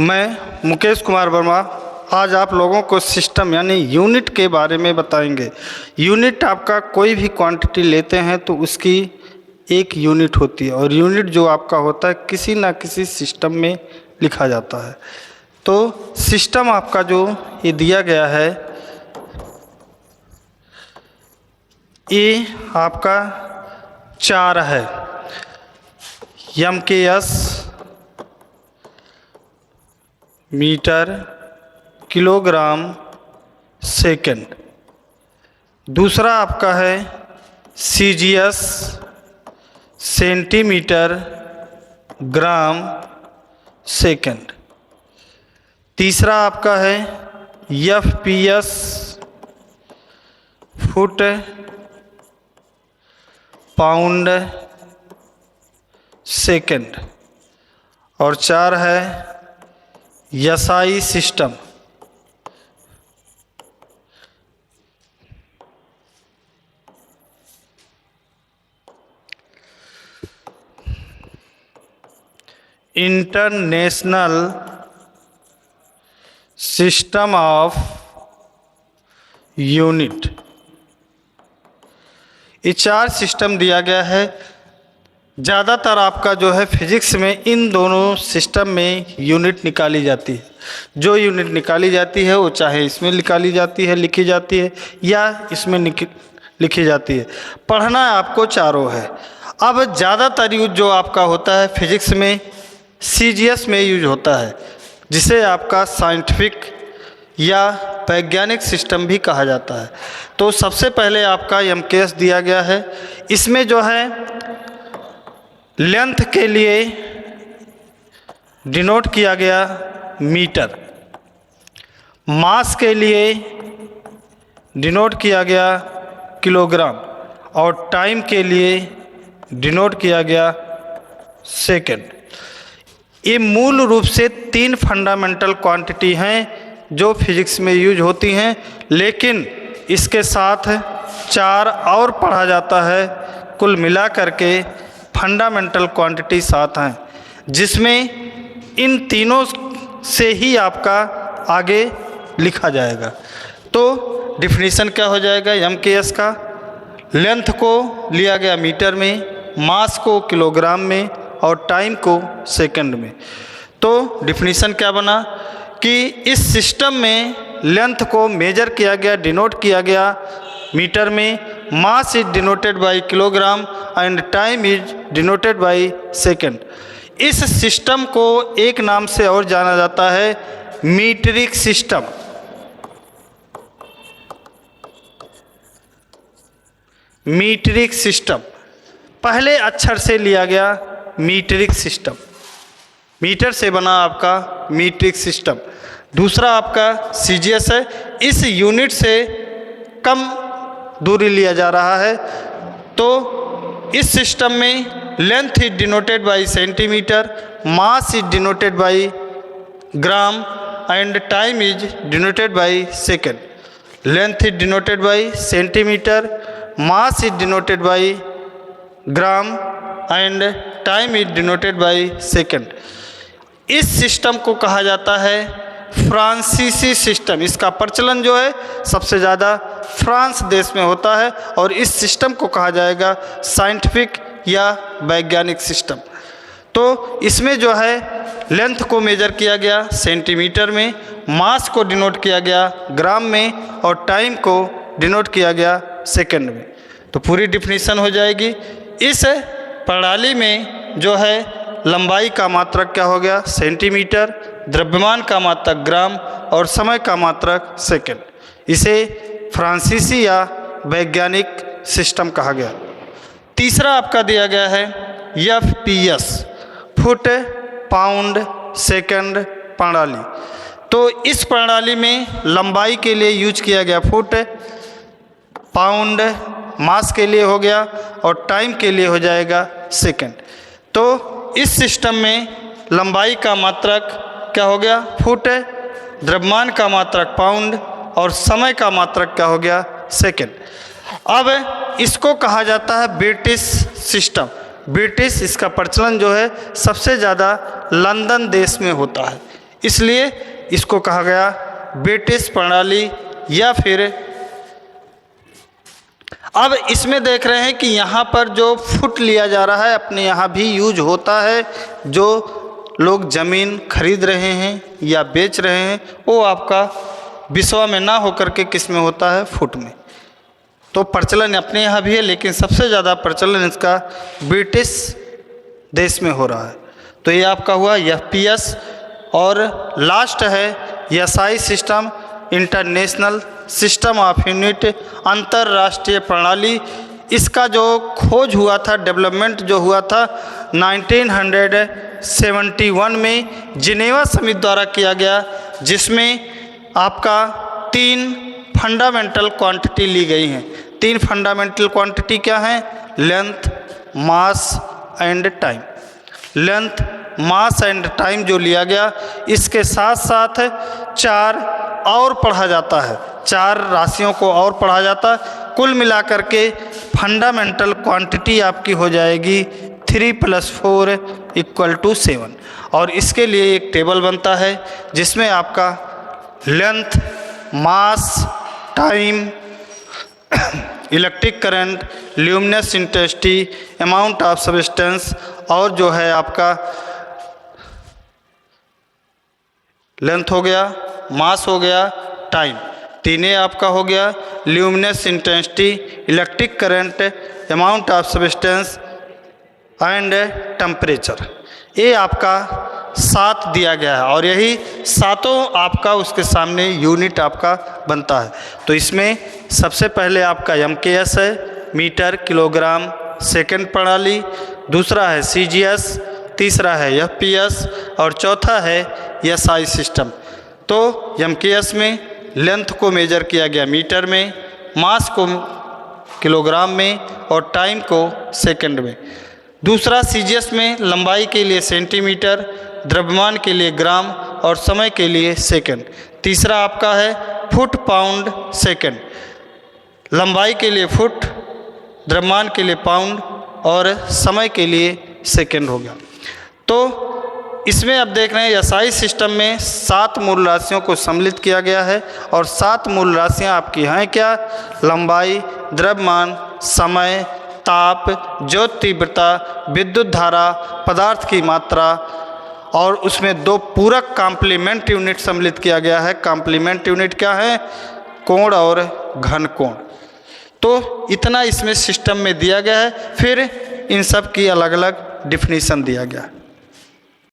मैं मुकेश कुमार वर्मा आज आप लोगों को सिस्टम यानी यूनिट के बारे में बताएंगे। यूनिट आपका कोई भी क्वांटिटी लेते हैं तो उसकी एक यूनिट होती है और यूनिट जो आपका होता है किसी ना किसी सिस्टम में लिखा जाता है। तो सिस्टम आपका जो ये दिया गया है ये आपका 4 है। MKS metre kilogram second. दूसरा आपका है CGS सेंटीमीटर ग्राम सेकंड। तीसरा आपका है FPS फुट पाउंड सेकंड। और 4 है SI system. International system of unit. ये 4 सिस्टम दिया गया है। ज़्यादातर आपका जो है फिजिक्स में इन दोनों सिस्टम में यूनिट निकाली जाती है। जो यूनिट निकाली जाती है वो चाहे इसमें निकाली जाती है, लिखी जाती है या इसमें लिखी जाती है। पढ़ना आपको चारों है। अब ज़्यादातर यूज जो आपका होता है फिजिक्स में CGS में यूज होता है, जिसे आपका साइंटिफिक या वैज्ञानिक सिस्टम भी कहा जाता है। तो सबसे पहले आपका MKS दिया गया है। इसमें जो है लेंथ के लिए डिनोट किया गया मीटर, मास के लिए डिनोट किया गया किलोग्राम और टाइम के लिए डिनोट किया गया सेकंड। ये मूल रूप से 3 फंडामेंटल क्वांटिटी हैं जो फिजिक्स में यूज होती हैं, लेकिन इसके साथ 4 और पढ़ा जाता है। कुल मिला करके फंडामेंटल क्वांटिटी 7 हैं, जिसमें इन तीनों से ही आपका आगे लिखा जाएगा। तो डिफिनीशन क्या हो जाएगा MKS का? लेंथ को लिया गया मीटर में, मास को किलोग्राम में और टाइम को सेकंड में। तो डिफिनीशन क्या बना कि इस सिस्टम में लेंथ को मेजर किया गया, डिनोट किया गया मीटर में, mass is denoted by kilogram and time is denoted by second. इस सिस्टम को एक नाम से और जाना जाता है मीट्रिक सिस्टम। मीट्रिक सिस्टम पहले अक्षर से लिया गया मीट्रिक सिस्टम, मीटर से बना आपका मीट्रिक सिस्टम। दूसरा आपका CGS है। इस यूनिट से कम दूरी लिया जा रहा है। तो इस सिस्टम में length is denoted by centimetre, mass is denoted by gram and time is denoted by second. Length is denoted by centimetre, mass is denoted by gram and time is denoted by second. इस system को कहा जाता है फ्रांसीसी system. इसका प्रचलन जो है सबसे ज़्यादा फ्रांस देश में होता है और इस सिस्टम को कहा जाएगा साइंटिफिक या वैज्ञानिक सिस्टम। तो इसमें जो है लेंथ को मेजर किया गया सेंटीमीटर में, मास को डिनोट किया गया ग्राम में और टाइम को डिनोट किया गया सेकंड में। तो पूरी डिफिनीशन हो जाएगी। इस प्रणाली में जो है लंबाई का मात्रक क्या हो गया सेंटीमीटर, द्रव्यमान का मात्रक ग्राम और समय का मात्रक सेकंड। इसे फ्रांसीसी या वैज्ञानिक सिस्टम कहा गया। तीसरा आपका दिया गया है FPS फुट पाउंड सेकंड प्रणाली। तो इस प्रणाली में लंबाई के लिए यूज किया गया फुट, पाउंड मास के लिए हो गया और टाइम के लिए हो जाएगा सेकंड। तो इस सिस्टम में लंबाई का मात्रक क्या हो गया फुट, द्रव्यमान का मात्रक पाउंड और समय का मात्रक क्या हो गया सेकंड। अब इसको कहा जाता है ब्रिटिश सिस्टम। ब्रिटिश इसका प्रचलन जो है सबसे ज़्यादा लंदन देश में होता है। इसलिए इसको कहा गया ब्रिटिश प्रणाली। या फिर अब इसमें देख रहे हैं कि यहाँ पर जो फुट लिया जा रहा है अपने यहाँ भी यूज होता है। जो लोग ज़मीन खरीद रहे हैं या बेच रहे हैं वो आपका बिस्वा में ना होकर के किस में होता है, फुट में। तो प्रचलन अपने यहाँ भी है, लेकिन सबसे ज़्यादा प्रचलन इसका ब्रिटिश देश में हो रहा है। तो ये आपका हुआ FPS। और लास्ट है SI system, international system of unit, अंतर्राष्ट्रीय प्रणाली। इसका जो खोज हुआ था, डेवलपमेंट जो हुआ था 1971 में जिनेवा समिति द्वारा किया गया, जिसमें आपका 3 फंडामेंटल क्वांटिटी ली गई हैं। 3 फंडामेंटल क्वांटिटी क्या हैं? Length, mass and time. Length, mass and time जो लिया गया, इसके साथ साथ 4 और पढ़ा जाता है, 4 राशियों को और पढ़ा जाता है। कुल मिलाकर के फंडामेंटल क्वांटिटी आपकी हो जाएगी 3 + 4 = 7। और इसके लिए एक टेबल बनता है जिसमें आपका length, mass, time, electric current, luminous intensity, amount of substance और जो है आपका लेंथ हो गया, मास हो गया, टाइम, तीनों आपका हो गया। Luminous intensity, electric current, amount of substance and temperature, ये आपका 7 दिया गया है। और यही 7 आपका उसके सामने यूनिट आपका बनता है। तो इसमें सबसे पहले आपका MKS है, मीटर किलोग्राम सेकंड प्रणाली। दूसरा है CGS, तीसरा है FPS और चौथा है SI सिस्टम। तो MKS में लेंथ को मेजर किया गया मीटर में, मास को किलोग्राम में और टाइम को सेकंड में। दूसरा CGS में लंबाई के लिए सेंटीमीटर, द्रव्यमान के लिए ग्राम और समय के लिए सेकंड। तीसरा आपका है फुट पाउंड सेकंड, लंबाई के लिए फुट, द्रव्यमान के लिए पाउंड और समय के लिए सेकंड हो गया। तो इसमें आप देख रहे हैं SI सिस्टम में 7 मूल राशियों को सम्मिलित किया गया है। और 7 मूल राशियाँ आपकी हैं क्या? लंबाई, द्रव्यमान, समय, ताप, ज्योत तीव्रता, विद्युत धारा, पदार्थ की मात्रा और उसमें 2 पूरक कॉम्प्लीमेंट यूनिट सम्मिलित किया गया है। कॉम्प्लीमेंट यूनिट क्या है? कोण और घन कोण। तो इतना इसमें सिस्टम में दिया गया है। फिर इन सब की अलग अलग डिफिनीशन दिया गया है।